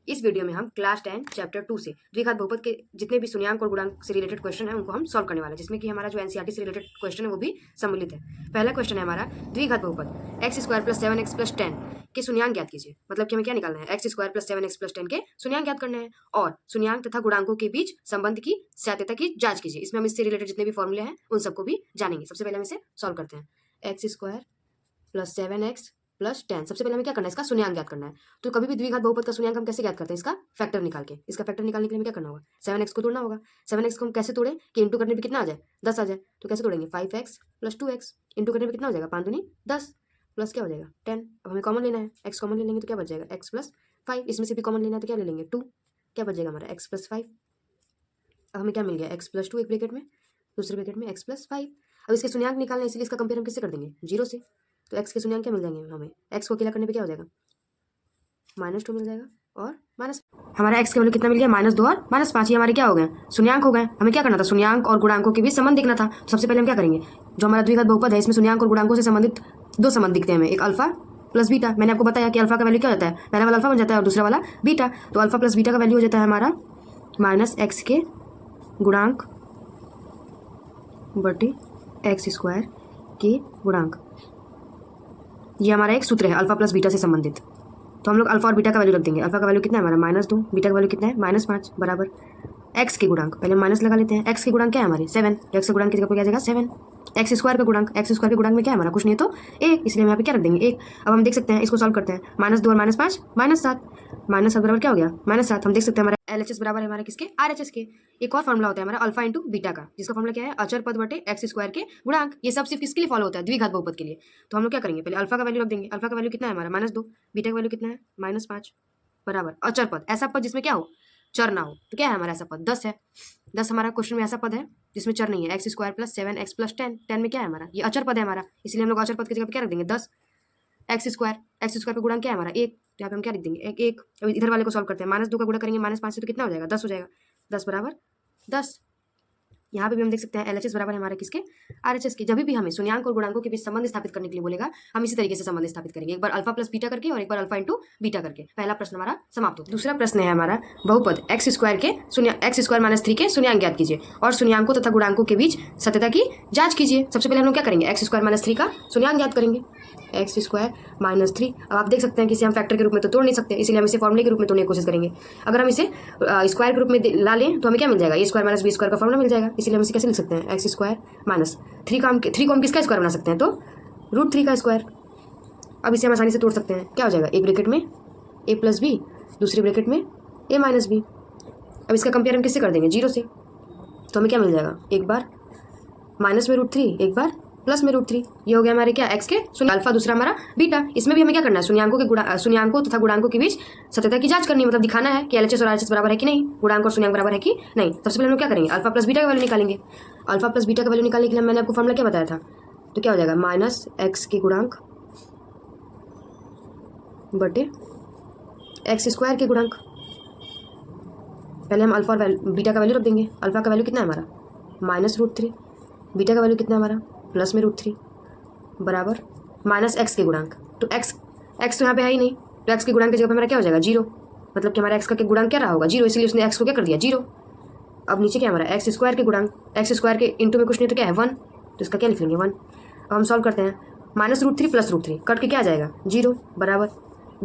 इस वीडियो में हम क्लास 10 चैप्टर 2 से द्विघात बहुपद के जितने भी शून्याङ्क और गुणांक से रिलेटेड क्वेश्चन है उनको हम सॉल्व करने वाले हैं, जिसमें कि हमारा जो एनसीईआरटी से रिलेटेड क्वेश्चन है वो भी सम्मिलित है। पहला क्वेश्चन है हमारा द्विघात बहुपद x² + 7x + 10 के शून्याङ्क ज्ञात कीजिए। मतलब कि हमें क्या निकालना है, x² + 7x + 10 के शून्याङ्क ज्ञात करना है और शून्याङ्क तथा गुणांकों के बीच संबंध की सत्यता की जांच कीजिए। इसमें हम इससे रिलेटेड जितने भी फॉर्मूले हैं उन सबको भी जानेंगे। सबसे पहले हम इसे सॉल्व करते हैं। x² + 7x + 10। सबसे पहले हमें क्या करना है, इसका शून्याङ्क ज्ञात करना है। तो कभी भी द्विघात बहुपद का शून्याङ्क हम कैसे ज्ञात करते हैं, इसका फैक्टर निकाल के। इसका फैक्टर निकालने के लिए हमें क्या करना होगा, 7x को तोड़ना होगा। 7x को हम कैसे तोड़ें कि इंटू करने पे कितना आ जाए, 10 आ जाए। तो कैसे तोड़ेंगे, 5x + 2x इंटू करने पे कितना हो जाएगा, 5 दूनी 10 प्लस क्या हो जाएगा 10। अब हमें कॉमन लेना है, x कॉमन ले लेंगे तो क्या बच जाएगा, x + 5। इसमें से भी कॉमन लेना है तो क्या ले लेंगे, 2। क्या बच जाएगा हमारा, x + 5। अब हमें क्या मिल गया, x + 2 एक ब्रैकेट में, दूसरे ब्रैकेट में x + 5। अब इसके शून्याङ्क निकालना है, इसलिए इसका कंपेयर हम किससे कर देंगे, 0 से। तो x के शून्याङ्क क्या मिल जाएंगे हमें, x को अकेला करने पे क्या हो जाएगा, -2 मिल जाएगा और माइनस। हमारा x की वैल्यू कितना मिल गया, -2 और -5। ये हमारे क्या हो गए, शून्याङ्क हो गए। हमें क्या करना था, शून्याङ्क और गुणांकों के बीच संबंध देखना था। तो सबसे पहले हम क्या करेंगे, जो हमारा द्विघात बहुपद है इसमें शून्याङ्क और गुणांकों से संबंधित दो संबंध दिखते हैं हमें, एक अल्फा प्लस बीटा। मैंने आपको बताया कि अल्फा का वैल्यू क्या होता है, पहला वाला अल्फा बन जाता है और दूसरा वाला बीटा। तो अल्फा प्लस बीटा का वैल्यू हो जाता है हमारा -x के गुणांक बटे x² के गुणांक। ये हमारा एक सूत्र है अल्फा प्लस बीटा से संबंधित। तो हम लोग अल्फा और बीटा का वैल्यू रख देंगे। अल्फा का वैल्यू कितना है हमारा, -2। बीटा का वैल्यू कितना है, -5 बराबर x के गुणांक। पहले हम माइनस लगा लेते हैं। x के गुणांक क्या है हमारे, 7। तो x के गुणांक की जगह पर क्या आ जाएगा, 7। x² का गुणांक, x² के गुणांक में क्या है हमारा, कुछ नहीं है तो 1, इसलिए हम यहाँ पे क्या रख देंगे, 1। अब हम देख सकते हैं, इसको सॉल्व करते हैं, -2 और -5 -7। -7 बराबर क्या हो गया, -7। हम देख सकते हैं हमारा LHS बराबर है हमारे किसके, RHS के। एक और फॉर्मूला होता है हमारा अल्फा इंटू बीटा का, जिसका फॉर्मूला क्या है, अचर पद बटे x² के गुणांक। ये सब सिर्फ किसके लिए फॉलो होता है, द्विघात बहुपद के लिए। तो हम लोग क्या करेंगे, पहले अल्फा का वैल्यू रख देंगे। अल्फा का वैल्यू कितना है हमारा, -2। बीटा का वैल्यू कितना है, -5 बराबर अचर पद। ऐसा पद जिसमें क्या हो, चर ना हो। तो क्या है हमारा ऐसा पद, 10 है। 10 हमारा क्वेश्चन में ऐसा पद है जिसमें चर नहीं है। x² + 7x + 10। 10 में क्या है हमारा, ये अचर पद है हमारा, इसलिए हम लोग अचर पद की जगह पे क्या रख देंगे, 10। x² का गुणांक क्या है हमारा, 1। यहाँ पे हम क्या लिख देंगे, 1। अब इधर वाले को सॉल्व करते हैं, -2 का गुणा करेंगे -5 से तो कितना हो जाएगा, 10 हो जाएगा। 10 बराबर 10। यहाँ पे भी हम देख सकते हैं LHS बराबर है हमारे किसके, RHS के। जब भी हमें शून्याङ्क और गुणांकों के बीच संबंध स्थापित करने के लिए बोलेगा, हम इसी तरीके से संबंध स्थापित करेंगे, एक बार अल्फा प्लस बीटा करके और एक बार अल्फा इंटू बीटा करके। पहला प्रश्न हमारा समाप्त होता है। दूसरा प्रश्न है हमारा बहुपद x² के x² - 3 के शून्याङ्क ज्ञात कीजिए और शून्याङ्कों तथा गुणांकों के बीच सत्यता की जांच कीजिए। सबसे पहले हम लोग क्या करेंगे, x² - 3 का शून्याङ्क ज्ञात करेंगे, x² - 3। अब आप देख सकते हैं कि इसे हम फैक्टर के रूप में तो तोड़ नहीं सकते, इसलिए हम इसे फॉर्मूले के रूप में तोड़ने की कोशिश करेंगे। अगर हम इसे स्क्वायर के रूप में ला लें तो हमें क्या मिल जाएगा, a² - b² का फॉर्मूला मिल जाएगा। इसलिए हम इसे कैसे लिख सकते हैं, x² - 3 का 3 को हम किसका स्क्वायर बना सकते हैं, तो √3 का स्क्वायर। अब इसे हम आसानी से तोड़ सकते हैं। क्या हो जाएगा, एक ब्रैकेट में a + b, दूसरी ब्रैकेट में a - b। अब इसका कंपेयर हम किससे कर देंगे, 0 से। तो हमें क्या मिल जाएगा, एक बार माइनस में √3, एक बार प्लस में √3। ये हो गया हमारे क्या, x के शून्य अल्फा, दूसरा हमारा बीटा। इसमें भी हमें क्या करना है, शून्याङ्कों तथा गुणांकों के बीच सत्यता की जांच करनी है, मतलब दिखाना है कि LHS और RHS बराबर है कि नहीं, गुणांक और शून्याङ्क बराबर है कि नहीं। सबसे पहले हम क्या करेंगे, अल्फा प्लस बीटा का वैल्यू निकालेंगे। अल्फा प्लस बीटा का वैल्यू निकालने के लिए मैंने आपको फॉर्मूला क्या बताया था, तो क्या हो जाएगा, -x के गुणांक बटे x² के गुणांक। पहले हम अल्फा और बीटा का वैल्यू रख देंगे। अल्फा का वैल्यू कितना है हमारा, -√3। बीटा का वैल्यू कितना है हमारा, प्लस में √3 बराबर -x के गुणांक। तो x तो यहाँ पे है ही नहीं, तो x के गुणांक की जगह पे हमारा क्या हो जाएगा, 0। मतलब कि हमारा x का गुणांक क्या रहा होगा, 0, इसलिए उसने x को क्या कर दिया, 0। अब नीचे क्या हमारा x² के गुणांक, x² के इंटू में कुछ नहीं तो क्या है 1, तो इसका क्या लिख लेंगे 1। अब हम सॉल्व करते हैं, -√3 + √3 कट के क्या आ जाएगा, 0 बराबर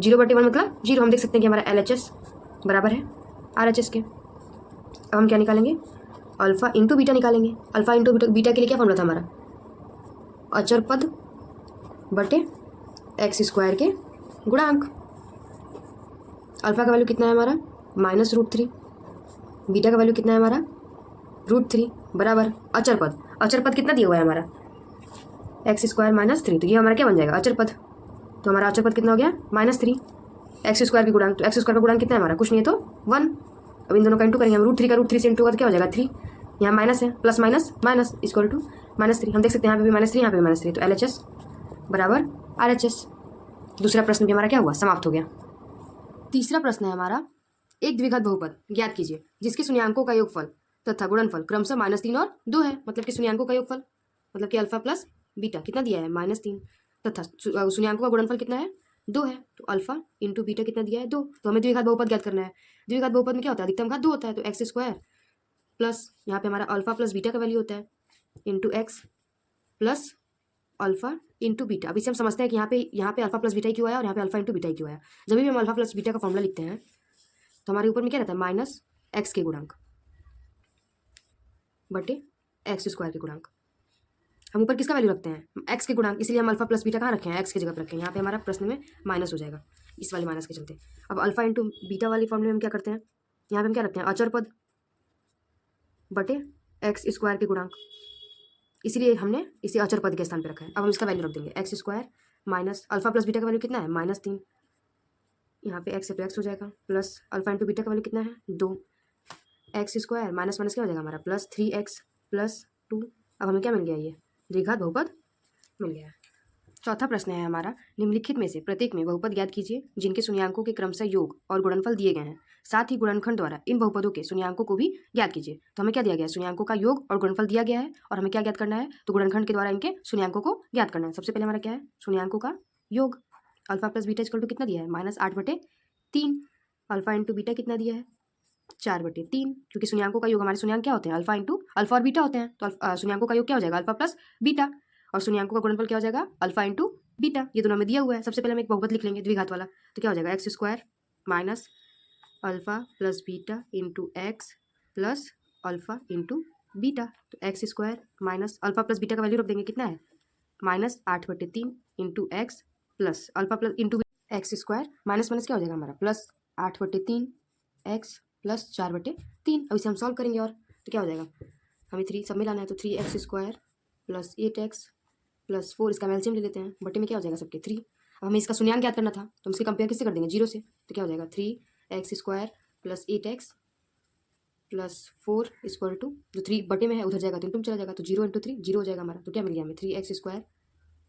0/1 मतलब 0। हम देख सकते हैं कि हमारा LHS बराबर है RHS के। अब हम क्या निकालेंगे, अल्फा इंटू बीटा निकालेंगे। अल्फा इंटू बीटा के लिए क्या फॉर्मूला था हमारा, अचर पद बटे x² के गुणांक। अल्फा का वैल्यू कितना है हमारा, -√3। बीटा का वैल्यू कितना है हमारा, √3 बराबर अचर पद। अचर पद कितना दिया हुआ है हमारा, x² - 3। तो ये हमारा क्या बन जाएगा, अचर पद। तो हमारा अचर पद कितना हो गया, -3। x² के गुणांक, तो x² का गुणांक कितना है हमारा, कुछ नहीं है तो 1। अब इन दोनों का इंटू करेंगे हम, √3 का √3 से इंटू का तो क्या हो जाएगा 3। यहाँ माइनस है, plus minus minus equal to -3। हम देख सकते हैं यहाँ पे भी -3, यहाँ पे भी -3। तो LHS बराबर RHS। दूसरा प्रश्न भी हमारा क्या हुआ, समाप्त हो गया। तीसरा प्रश्न है हमारा, एक द्विघात बहुपद ज्ञात कीजिए जिसके शून्याङ्कों का योगफल तथा गुणनफल क्रमशः -3 और 2 है। मतलब कि शून्याङ्कों का योगफल मतलब कि अल्फा प्लस बीटा कितना दिया है, -3, तथा शून्याङ्कों का गुणनफल कितना है, 2 है, तो अल्फा इंटू बीटा कितना दिया है 2। तो हमें द्विघात बहुपद ज्ञात करना है। द्विघात बहुपद में क्या होता है, अधिकतम घात 2 होता है, तो एक्स स्क्वायर प्लस यहाँ पे हमारा अल्फा प्लस बीटा का वैल्यू होता है into x plus alpha into beta. अब इसे हम समझते हैं कि यहाँ पे अल्फा प्लस बीटा क्यों आया और यहाँ पे अल्फा इंटू बीटा क्यों आया। जब भी हम अल्फा प्लस बीटा का फॉर्मूला लिखते हैं तो हमारे ऊपर में क्या रहता है, माइनस एक्स के गुणांक बटे एक्स स्क्वायर के गुणांक। हम ऊपर किसका वैल्यू रखते हैं, एक्स के गुणांक, इसलिए हम अल्फा प्लस बीटा कहाँ रखे हैं, एक्स की जगह पर रखें। यहाँ पे हमारा प्रश्न में माइनस हो जाएगा इस वाले माइनस के चलते। अब अल्फा इंटू बीटा वाली फॉर्मूले में हम क्या करते हैं, यहाँ पे हम क्या रखते हैं, अचर पद बटे एक्स स्क्वायर के गुणांक, इसलिए हमने इसे अचर पद के स्थान पर रखा है। अब हम इसका वैल्यू रख देंगे x square minus alpha plus beta का वैल्यू कितना है, -3, यहाँ पे एक्स है तो एक्स हो जाएगा, प्लस अल्फा इंटू बीटा का वैल्यू कितना है 2, एक्स स्क्वायर माइनस माइनस क्या हो जाएगा हमारा +3x + 2। अब हमें क्या मिल गया, ये द्विघात बहुपद मिल गया। चौथा प्रश्न है हमारा, निम्नलिखित में से प्रत्येक में बहुपद ज्ञात कीजिए जिनके शून्यांकों के क्रमशः योग और गुणनफल दिए गए हैं, साथ ही गुणनखंड द्वारा इन बहुपदों के शून्यांकों को भी ज्ञात कीजिए। तो हमें क्या दिया गया है, शून्यांकों का योग और गुणनफल दिया गया है और हमें क्या ज्ञात करना है, तो गुणनखंड के द्वारा इनके शून्यांकों को ज्ञात करना है। सबसे पहले हमारा क्या है, शून्यांकों का योग, alpha plus beta equal to कितना दिया है, -8/3, अल्फा इंटू बीटा कितना दिया है 4/3, क्योंकि शून्यांकों का योग, हमारे शून्यांक क्या होते हैं, अल्फा और बीटा होते हैं, तो शून्यांकों का योग क्या हो जाएगा, अल्फा प्लस बीटा, और शून्यांकों का गुणनफल क्या हो जाएगा, अल्फा इंटू बीटा। ये दोनों में दिया हुआ है। सबसे पहले हम एक बहुपद लिख लेंगे द्विघात वाला, तो क्या हो जाएगा, x square minus alpha plus beta into x plus alpha into beta. तो x square minus alpha plus beta का वैल्यू रख देंगे, कितना है -8/3 into x plus alpha plus into x square minus minus क्या हो जाएगा हमारा +8/3 एक्स प्लस 4/3। अब इसे हम सॉल्व करेंगे और तो क्या हो जाएगा, हमें 3 सब में लाना है, तो 3x² प्लस 8x प्लस 4, इसका एलसीएम ले लेते हैं, बटे में क्या हो जाएगा सबके 3। अब हमें इसका शून्यांक ज्ञात करना था, तो हम इसके कंपेयर किससे कर देंगे, 0 से, तो क्या हो जाएगा 3x² plus 8x plus 4 equal to, जो 3 बटे में है उधर जाएगा तो तुम चला जाएगा, तो 0 × 3 0 हो जाएगा हमारा। तो क्या मिल गया हमें, 3x²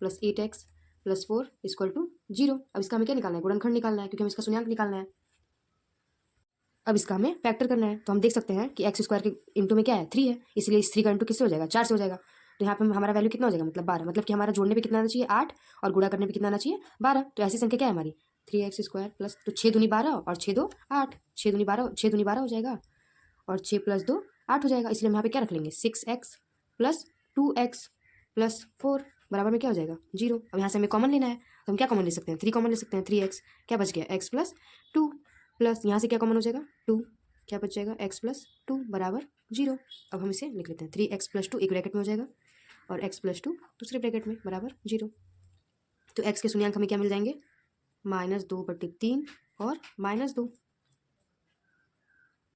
plus 8x plus 4 equal to 0। अब इसका हमें क्या निकालना है, गुणनखंड निकालना है, क्योंकि हमें इसका शून्यांक निकालना है। अब इसका हमें फैक्टर करना है, तो हम देख सकते हैं कि एक्स स्क्वायर के इंटू में क्या है 3 है, इसलिए इस 3 का इंटू किससे हो जाएगा, 4 से हो जाएगा। तो यहाँ पे हमारा वैल्यू कितना हो जाएगा, मतलब 12, मतलब कि हमारा जोड़ने पे कितना आना चाहिए 8 और गुणा करने पे कितना आना चाहिए 12। तो ऐसी संख्या क्या है हमारी 3x² प्लस, तो 6 दूनी 12 और 6 2 8, 6 दूनी 12 हो जाएगा और 6 + 2 8 हो जाएगा। इसलिए हम यहाँ पे क्या रख लेंगे 6x प्लस 2x प्लस 4 बराबर में क्या हो जाएगा 0। अब यहाँ से हमें कॉमन लेना है, तो हम क्या कॉमन ले सकते हैं, 3 कॉमन ले सकते हैं, 3x क्या बच गया x प्लस 2 प्लस यहाँ से क्या कॉमन हो जाएगा 2, क्या बच जाएगा x प्लस 2 बराबर 0। अब हम इसे लिख लेते हैं 3x प्लस 2 एक ब्रैकेट में हो जाएगा और x प्लस 2 दूसरे ब्रैकेट में बराबर 0। तो x के शून्यांक हमें क्या मिल जाएंगे, -2/3 और -2।